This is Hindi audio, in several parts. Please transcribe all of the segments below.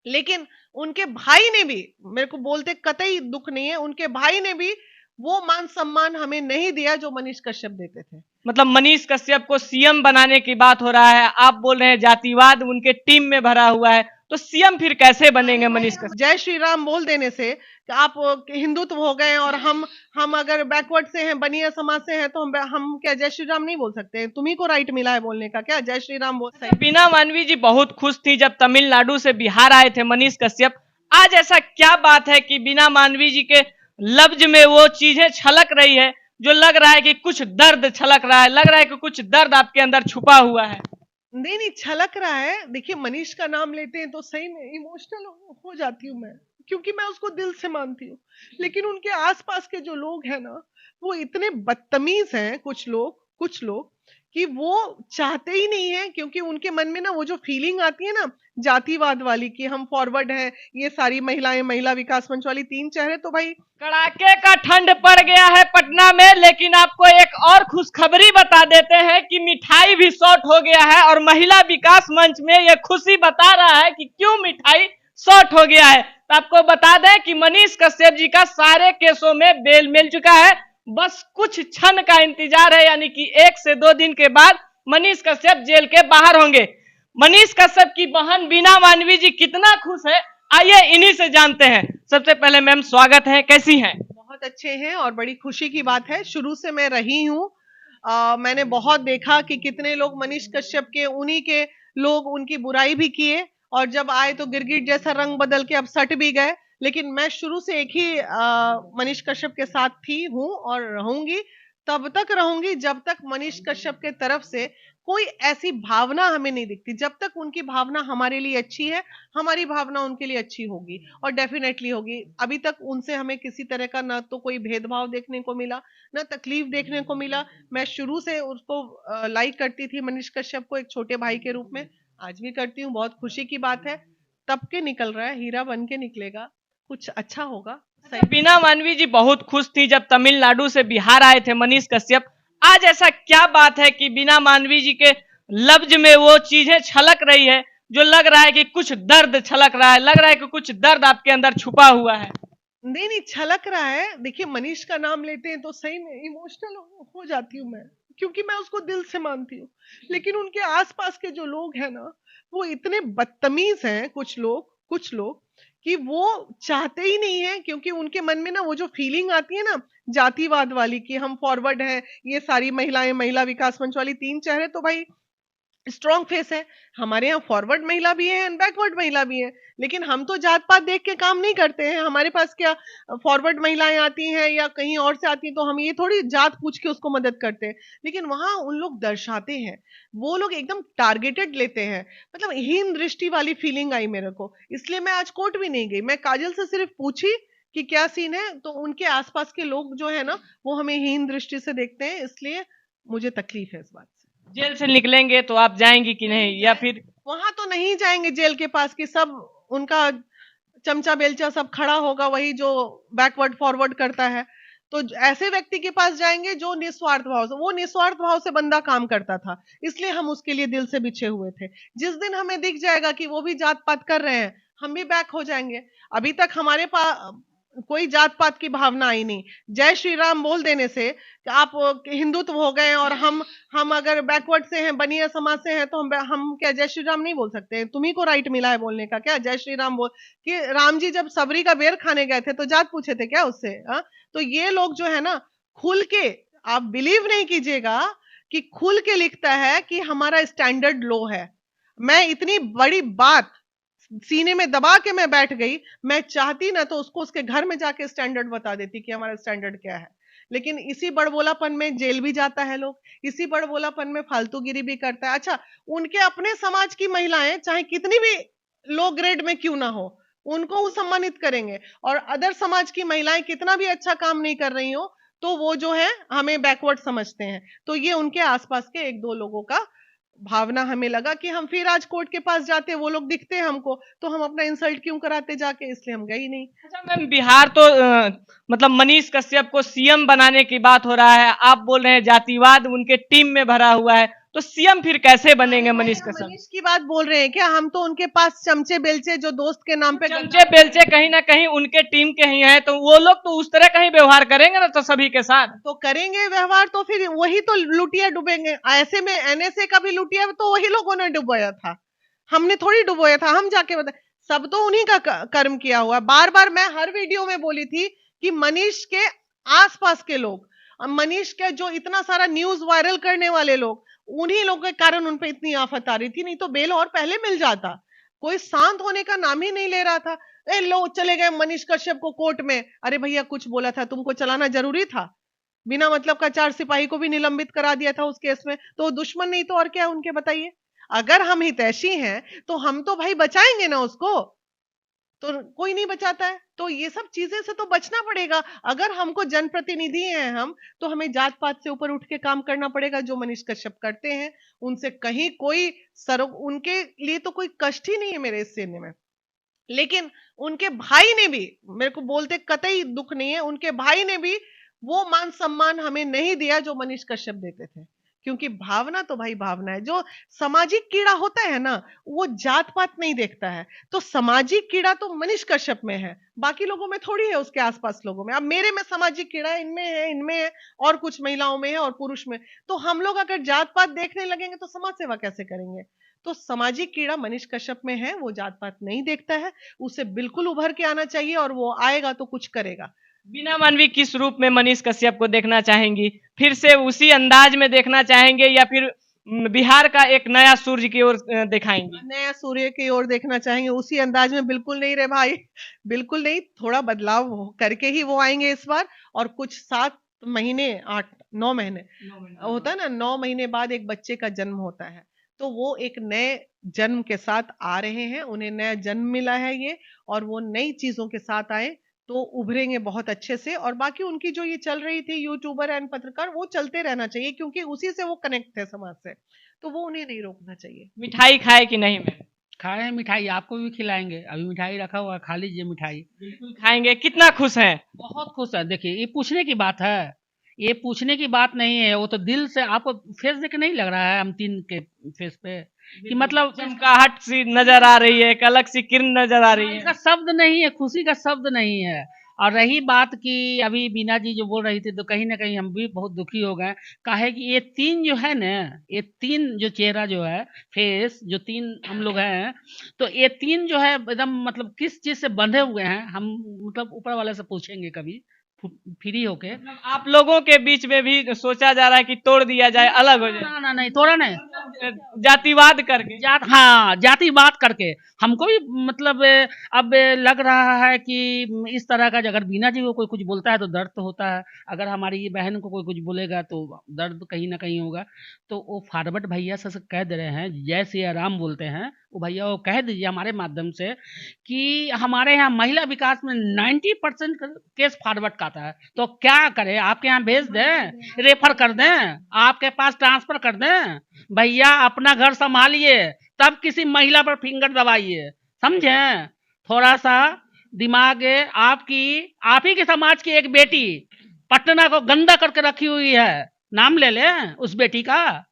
लेकिन उनके भाई ने भी, मेरे को बोलते कतई दुख नहीं है, उनके भाई ने भी वो मान सम्मान हमें नहीं दिया जो मनीष कश्यप देते थे। मतलब मनीष कश्यप को सीएम बनाने की बात हो रहा है, आप बोल रहे हैं जातिवाद उनके टीम में भरा हुआ है, तो सीएम फिर कैसे बनेंगे मनीष कश्यप? जय श्री राम बोल देने से कि आप हिंदुत्व हो गए और हम अगर बैकवर्ड से हैं, बनिया समाज से हैं, तो हम क्या जय श्री राम नहीं बोल सकते? तुम्ही को राइट मिला है बोलने का क्या जय श्री राम बोल सकते? बीना मानवी जी बहुत खुश थी जब तमिलनाडु से बिहार आए थे मनीष कश्यप। आज ऐसा क्या बात है कि बीना मानवी जी के लफ्ज में वो चीजें छलक रही है जो लग रहा है कि कुछ दर्द छलक रहा है, लग रहा है कि कुछ दर्द आपके अंदर छुपा हुआ है? नहीं नहीं, छलक रहा है। देखिए, मनीष का नाम लेते हैं तो सही में इमोशनल हो जाती हूँ मैं, क्योंकि मैं उसको दिल से मानती हूँ। लेकिन उनके आसपास के जो लोग हैं ना, वो इतने बदतमीज हैं, कुछ लोग कि वो चाहते ही नहीं है, क्योंकि उनके मन में ना वो जो फीलिंग आती है ना जातिवाद वाली कि हम फॉरवर्ड हैं, ये सारी महिलाएं, महिला विकास मंच वाली तीन चेहरे, तो भाई कड़ाके का ठंड पड़ गया है पटना में, लेकिन आपको एक और खुशखबरी बता देते हैं कि मिठाई भी शॉर्ट हो गया है और महिला विकास मंच में यह खुशी बता रहा है कि क्यों मिठाई शॉर्ट हो गया है। तो आपको बता दें कि मनीष कश्यप जी का सारे केसों में बेल मिल चुका है, बस कुछ क्षण का इंतजार है, यानी कि 1 से 2 दिन के बाद मनीष कश्यप जेल के बाहर होंगे। मनीष कश्यप की बहन बीना मानवी जी कितना खुश है, आइए इन्हीं से जानते हैं। सबसे पहले मैम स्वागत है, कैसी हैं? बहुत अच्छे हैं और बड़ी खुशी की बात है। शुरू से मैं रही हूँ, मैंने बहुत देखा कि कितने लोग मनीष कश्यप के, उन्हीं के लोग उनकी बुराई भी किए, और जब आए तो गिरगिट जैसा रंग बदल के अब सट भी गए। लेकिन मैं शुरू से एक ही मनीष कश्यप के साथ थी, हूँ और रहूंगी। तब तक रहूंगी जब तक मनीष कश्यप के तरफ से कोई ऐसी भावना हमें नहीं दिखती। जब तक उनकी भावना हमारे लिए अच्छी है, हमारी भावना उनके लिए अच्छी होगी, और डेफिनेटली होगी। अभी तक उनसे हमें किसी तरह का ना तो कोई भेदभाव देखने को मिला, ना तकलीफ देखने को मिला। मैं शुरू से उसको लाइक करती थी, मनीष कश्यप को, एक छोटे भाई के रूप में, आज भी करती हूँ। बहुत खुशी की बात है, तब के निकल रहा है, हीरा बन के निकलेगा, कुछ अच्छा होगा। सही। बीना मानवी जी बहुत खुश थी जब तमिलनाडु से बिहार आए थे मनीष कश्यप। आज ऐसा क्या बात है कि बीना मानवी जी के लफ्ज में वो चीजें छलक रही है जो लग रहा है कि कुछ दर्द छलक रहा है, लग रहा है कि कुछ दर्द आपके अंदर छुपा हुआ है? नहीं नहीं, छलक रहा है। देखिए, मनीष का नाम लेते हैं तो सही में इमोशनल हो जाती हूँ मैं, क्योंकि मैं उसको दिल से मानती हूँ। लेकिन उनके आसपास के जो लोग हैं ना, वो इतने बदतमीज हैं, कुछ लोग कि वो चाहते ही नहीं है, क्योंकि उनके मन में ना वो जो फीलिंग आती है ना जातिवाद वाली कि हम फॉरवर्ड हैं, ये सारी महिलाएं, महिला विकास मंच वाली तीन चेहरे, तो भाई स्ट्रॉन्ग फेस है। हमारे यहाँ फॉरवर्ड महिला भी है एंड बैकवर्ड महिला भी है, लेकिन हम तो जात पात देख के काम नहीं करते हैं। हमारे पास क्या फॉरवर्ड महिलाएं आती हैं या कहीं और से आती हैं, तो हम ये थोड़ी जात पूछ के उसको मदद करते हैं। लेकिन वहां उन लोग दर्शाते हैं, वो लोग एकदम टारगेटेड लेते हैं। मतलब हीन दृष्टि वाली फीलिंग आई मेरे को, इसलिए मैं आज कोर्ट भी नहीं गई। मैं काजल से सिर्फ पूछी कि क्या सीन है, तो उनके आसपास के लोग जो है ना, वो हमें हीन दृष्टि से देखते हैं, इसलिए मुझे तकलीफ है इस बात से। जेल से निकलेंगे तो आप जाएंगी कि नहीं, या फिर? वहां तो नहीं जाएंगे जेल के पास, कि सब उनका चमचा बेलचा सब खड़ा होगा, वही जो बैकवर्ड फॉरवर्ड करता है। तो ऐसे व्यक्ति के पास जाएंगे जो निस्वार्थ भाव से, वो निस्वार्थ भाव से बंदा काम करता था, इसलिए हम उसके लिए दिल से बिछे हुए थे। जिस दिन हमें दिख जाएगा कि वो भी जात पात कर रहे हैं, हम भी बैक हो जाएंगे। अभी तक हमारे पास कोई जात पात की भावना आई नहीं। जय श्री राम बोल देने से कि आप हिंदुत्व हो गए और हम अगर बैकवर्ड से हैं, बनिया समाज से हैं, तो हम क्या जय श्री राम नहीं बोल सकते? तुम्ही को राइट मिला है बोलने का क्या जय श्री राम बोल? कि राम जी जब सबरी का बेर खाने गए थे तो जात पूछे थे क्या उससे? हाँ, तो ये लोग जो है ना, खुल के, आप बिलीव नहीं कीजिएगा कि खुल के लिखता है कि हमारा स्टैंडर्ड लो है। मैं इतनी बड़ी बात सीने में दबा के मैं बैठ गई। मैं चाहती ना तो उसको उसके घर में जाके स्टैंडर्ड बता देती कि हमारा स्टैंडर्ड क्या है। लेकिन इसी बड़बोलापन में जेल भी जाता है लोग, इसी बड़बोलापन में फालतूगिरी भी करता है। अच्छा, उनके अपने समाज की महिलाएं चाहे कितनी भी लो ग्रेड में क्यों ना हो, उनको वो सम्मानित करेंगे, और अदर समाज की महिलाएं कितना भी अच्छा काम नहीं कर रही हो, तो वो जो है हमें बैकवर्ड समझते हैं। तो ये उनके आसपास के एक दो लोगों का भावना हमें लगा कि हम फिर आज कोर्ट के पास जाते, वो लोग दिखते हैं हमको, तो हम अपना इंसल्ट क्यों कराते जाके, इसलिए हम गए ही नहीं। अच्छा मैम, बिहार तो मतलब मनीष कश्यप को सीएम बनाने की बात हो रहा है, आप बोल रहे हैं जातिवाद उनके टीम में भरा हुआ है, तो सीएम फिर कैसे बनेंगे मनीष कश्यप? मनीष की बात बोल रहे हैं क्या? हम तो उनके पास चमचे बेलचे जो दोस्त के नाम पे चमचे बेलचे कहीं ना कहीं उनके टीम के ही हैं, तो वो लोग तो उस तरह का ही व्यवहार करेंगे ना, तो सभी के साथ तो करेंगे व्यवहार, तो फिर वही तो लुटिया डूबेंगे। ऐसे में एनएसए का भी लुटिया तो वही लोगों ने डुबोया था, हमने थोड़ी डुबोया था। हम जाके बता, सब तो उन्हीं का कर्म किया हुआ। बार बार मैं हर वीडियो में बोली थी कि मनीष के आसपास के लोग, मनीष के जो इतना सारा न्यूज वायरल करने वाले लोग, उन्हीं लोगों के कारण उन पे इतनी आफत आ रही थी। नहीं तो बेल और पहले मिल जाता। कोई शांत होने का नाम ही नहीं ले रहा था। ए लो चले गए मनीष कश्यप को कोर्ट में। अरे भैया कुछ बोला था, तुमको चलाना जरूरी था? बिना मतलब का 4 सिपाही को भी निलंबित करा दिया था उस केस में। तो दुश्मन नहीं तो और क्या उनके, बताइए। अगर हम हितैषी हैं तो हम तो भाई बचाएंगे ना उसको, तो कोई नहीं बचाता है। तो ये सब चीजें से तो बचना पड़ेगा। अगर हमको जनप्रतिनिधि हैं हम, तो हमें जात पात से ऊपर उठ के काम करना पड़ेगा। जो मनीष कश्यप करते हैं उनसे कहीं कोई उनके लिए तो कोई कष्ट ही नहीं है मेरे इस सीने में। लेकिन उनके भाई ने भी, मेरे को बोलते कतई दुख नहीं है, उनके भाई ने भी वो मान सम्मान हमें नहीं दिया जो मनीष कश्यप देते थे। क्योंकि भावना तो भाई भावना है। जो सामाजिक कीड़ा होता है ना, वो जात पात नहीं देखता है। तो सामाजिक कीड़ा तो मनीष कश्यप में है, बाकी लोगों में थोड़ी है, उसके आसपास लोगों में। अब मेरे में सामाजिक कीड़ा है, इनमें है, और कुछ महिलाओं में है और पुरुष में। तो हम लोग अगर जात पात देखने लगेंगे तो समाज सेवा कैसे करेंगे? तो सामाजिक कीड़ा मनीष कश्यप में है, वो जात पात नहीं देखता है। उसे बिल्कुल उभर के आना चाहिए, और वो आएगा तो कुछ करेगा। बीना मानवी किस रूप में मनीष कश्यप को देखना चाहेंगी? फिर से उसी अंदाज में देखना चाहेंगे, या फिर बिहार का एक नया सूर्य की ओर दिखाएंगे? नया सूर्य की ओर देखना चाहेंगे। उसी अंदाज में बिल्कुल नहीं रे भाई, बिल्कुल नहीं। थोड़ा बदलाव करके ही वो आएंगे इस बार। और कुछ 7 महीने 8 9 महीने होता है ना, 9 महीने बाद एक बच्चे का जन्म होता है। तो वो एक नए जन्म के साथ आ रहे हैं, उन्हें नया जन्म मिला है ये, और वो नई चीजों के साथ आए तो उभरेंगे बहुत अच्छे से। और बाकी उनकी जो ये चल रही थी यूट्यूबर एंड पत्रकार, वो चलते रहना चाहिए, क्योंकि उसी से वो कनेक्ट थे समाज से। तो वो उन्हें नहीं रोकना चाहिए। मिठाई खाए कि नहीं? मैं खाए हैं मिठाई, आपको भी खिलाएंगे। अभी मिठाई रखा हुआ है, खा लीजिए मिठाई। बिल्कुल खाएंगे। कितना खुश हैं? बहुत खुश है। देखिए ये पूछने की बात है, ये पूछने की बात नहीं है। वो तो दिल से, आपको फेस देख के नहीं लग रहा है हम तीन के फेस पे कि मतलब चमकाहट सी नजर आ रही है, एक अलग सी किरण नजर आ रही का है। शब्द नहीं है, खुशी का शब्द नहीं है। और रही बात कि अभी बीना जी जो बोल रही थी, तो कहीं ना कहीं हम भी बहुत दुखी हो गए। काहे कि ये तीन जो है ना, ये तीन जो चेहरा जो है, फेस जो तीन हम लोग हैं, तो ये तीन जो है एकदम मतलब किस चीज से बंधे हुए हैं, हम मतलब ऊपर वाले से पूछेंगे कभी फ्री होके। मतलब आप लोगों के बीच में भी सोचा जा रहा है कि तोड़ दिया जाए, अलग हो जाए? ना ना नहीं, थोड़ा नहीं, जातिवाद करके? हाँ जातिवाद करके। हमको भी मतलब अब लग रहा है कि इस तरह का अगर बीना जी को कोई कुछ बोलता है तो दर्द तो होता है। अगर हमारी ये बहन को कोई कुछ बोलेगा तो दर्द कहीं ना कहीं होगा। तो वो फॉरवर्ड भैया से कह दे रहे हैं, जय सिया राम बोलते हैं, वो भैया वो कह दीजिए हमारे माध्यम से कि हमारे यहाँ महिला विकास में 90% केस फॉरवर्ड का आता है। तो क्या करें, आपके यहाँ भेज दें, रेफर कर दें, आपके पास ट्रांसफर कर दें? भैया अपना घर संभालिए, तब किसी महिला पर फिंगर दबाइए, समझे? थोड़ा सा दिमाग आपकी, आप ही के समाज की एक बेटी पटना को गंदा करके रखी हुई है, नाम ले लें उस बेटी का,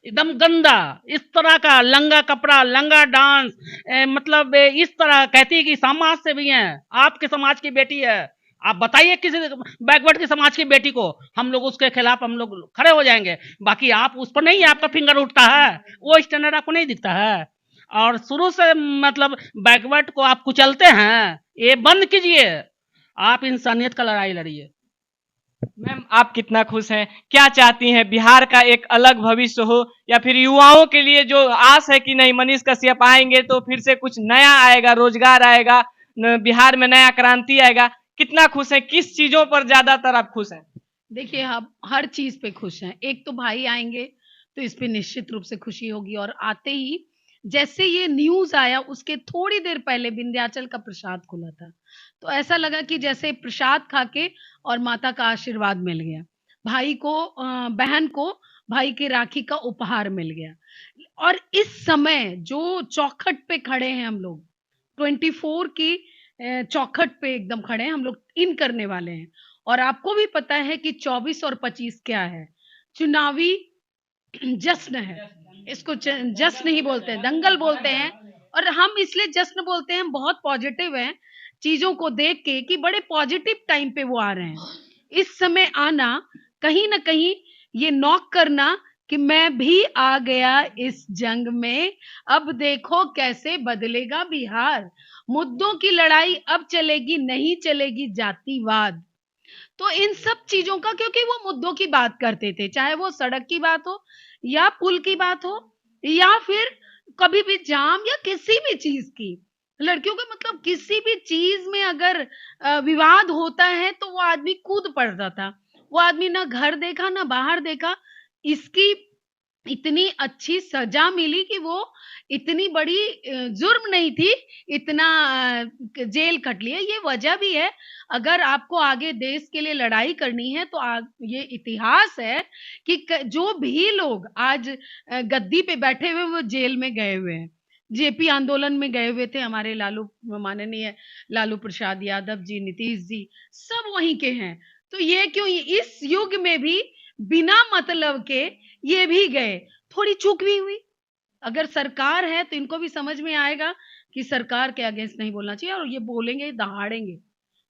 एकदम गंदा, इस तरह का लंगा कपड़ा, लंगा डांस, मतलब इस तरह कहती है कि समाज से भी हैं, आपके समाज की बेटी है। आप बताइए किसी बैकवर्ड के समाज की बेटी को, हम लोग उसके खिलाफ हम लोग खड़े हो जाएंगे। बाकी आप उस पर नहीं, आपका फिंगर उठता है, वो स्टैंडर्ड आपको नहीं दिखता है। और शुरू से मतलब बैकवर्ड को आप कुचलते हैं, ये बंद कीजिए। आप इंसानियत का लड़ाई लड़िए। मैम आप कितना खुश हैं? क्या चाहती हैं, बिहार का एक अलग भविष्य हो, या फिर युवाओं के लिए जो आस है कि नहीं मनीष कश्यप आएंगे तो फिर से कुछ नया आएगा, रोजगार आएगा, बिहार में नया क्रांति आएगा? कितना खुश है? किस चीजों पर ज्यादातर आप खुश हैं? देखिए आप हर चीज पे खुश हैं। एक तो भाई आएंगे तो इस पे निश्चित रूप से खुशी होगी। और आते ही जैसे ये न्यूज आया, उसके थोड़ी देर पहले विंध्याचल का प्रसाद खुला था, तो ऐसा लगा कि जैसे प्रसाद खा के और माता का आशीर्वाद मिल गया, भाई को बहन को भाई के राखी का उपहार मिल गया। और इस समय जो चौखट पे खड़े हैं हम लोग, 24 की चौखट पे एकदम खड़े हैं हम लोग, इन करने वाले हैं। और आपको भी पता है कि 24 और 25 क्या है, चुनावी जश्न है, इसको जश्न ही बोलते हैं, दंगल बोलते हैं। और हम इसलिए जश्न बोलते हैं, बहुत पॉजिटिव हैं चीजों को देख के कि बड़े पॉजिटिव टाइम पे वो आ रहे हैं। इस समय आना, कहीं ना कहीं ये नॉक करना कि मैं भी आ गया इस जंग में, अब देखो कैसे बदलेगा बिहार। मुद्दों की लड़ाई अब चलेगी, नहीं चलेगी जातिवाद। तो इन सब चीजों का, क्योंकि वो मुद्दों की बात करते थे, चाहे वो सड़क की बात हो या पुल की बात हो या फिर कभी भी जाम या किसी भी चीज की, लड़कियों के मतलब किसी भी चीज में अगर विवाद होता है तो वो आदमी कूद पड़ता था। वो आदमी ना घर देखा ना बाहर देखा। इसकी इतनी अच्छी सजा मिली कि वो इतनी बड़ी जुर्म नहीं थी, इतना जेल कट लिया। ये वजह भी है, अगर आपको आगे देश के लिए लड़ाई करनी है तो ये इतिहास है कि जो भी लोग आज गद्दी पे बैठे हुए वो जेल में गए हुए हैं। जेपी आंदोलन में गए हुए थे हमारे माननीय लालू प्रसाद यादव जी, नीतीश जी, सब वहीं के हैं। तो ये क्यों, इस युग में भी बिना मतलब के ये भी गए। थोड़ी चूक भी हुई, अगर सरकार है तो इनको भी समझ में आएगा कि सरकार के अगेंस्ट नहीं बोलना चाहिए, और ये बोलेंगे दहाड़ेंगे।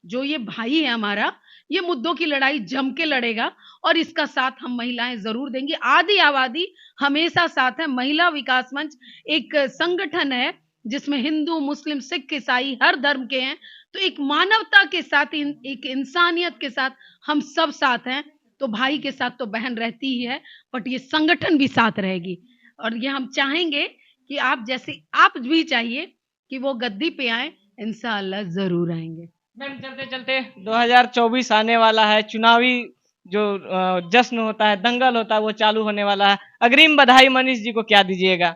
जो ये भाई है हमारा, ये मुद्दों की लड़ाई जम के लड़ेगा और इसका साथ हम महिलाएं जरूर देंगी। आदि आबादी हमेशा साथ है। महिला विकास मंच एक संगठन है जिसमें हिंदू, मुस्लिम, सिख, ईसाई हर धर्म के हैं। तो एक मानवता के साथ, एक इंसानियत के साथ हम सब साथ हैं। तो भाई के साथ तो बहन रहती ही है, बट ये संगठन भी साथ रहेगी। और ये हम चाहेंगे कि आप जैसे आप भी चाहिए कि वो गद्दी पे आए, इंशाअल्लाह जरूर आएंगे। मैम चलते चलते 2024 आने वाला है, चुनावी जो जश्न होता है, दंगल होता है, वो चालू होने वाला है। अग्रिम बधाई मनीष जी को क्या दीजिएगा?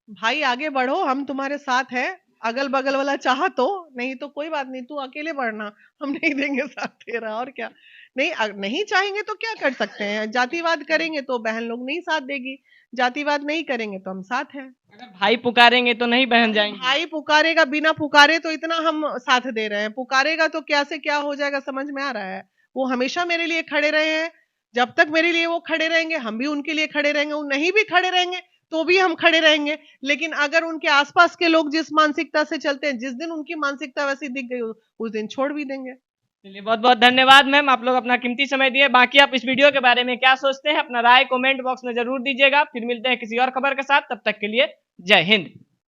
भाई आगे बढ़ो, हम तुम्हारे साथ हैं। अगल बगल वाला चाहा तो, नहीं तो कोई बात नहीं, तू अकेले बढ़ना, हम नहीं देंगे साथ तेरा। और क्या, नहीं चाहेंगे तो क्या कर सकते हैं। जातिवाद करेंगे तो बहन लोग नहीं साथ देगी, जातिवाद नहीं करेंगे तो हम साथ हैं। अगर भाई पुकारेंगे तो नहीं बहन जाएंगे? भाई पुकारेगा, बिना पुकारे तो इतना हम साथ दे रहे हैं, पुकारेगा तो क्या से क्या हो जाएगा समझ में आ रहा है। वो हमेशा मेरे लिए खड़े रहे हैं, जब तक मेरे लिए वो खड़े रहेंगे हम भी उनके लिए खड़े रहेंगे। वो नहीं भी खड़े रहेंगे तो भी हम खड़े रहेंगे। लेकिन अगर उनके आसपास के लोग जिस मानसिकता से चलते हैं, जिस दिन उनकी मानसिकता वैसी दिख गई उस दिन छोड़ भी देंगे। चलिए, बहुत बहुत धन्यवाद मैम, आप लोग अपना कीमती समय दिए। बाकी आप इस वीडियो के बारे में क्या सोचते हैं, अपना राय कमेंट बॉक्स में जरूर दीजिएगा। फिर मिलते हैं किसी और खबर के साथ, तब तक के लिए जय हिंद।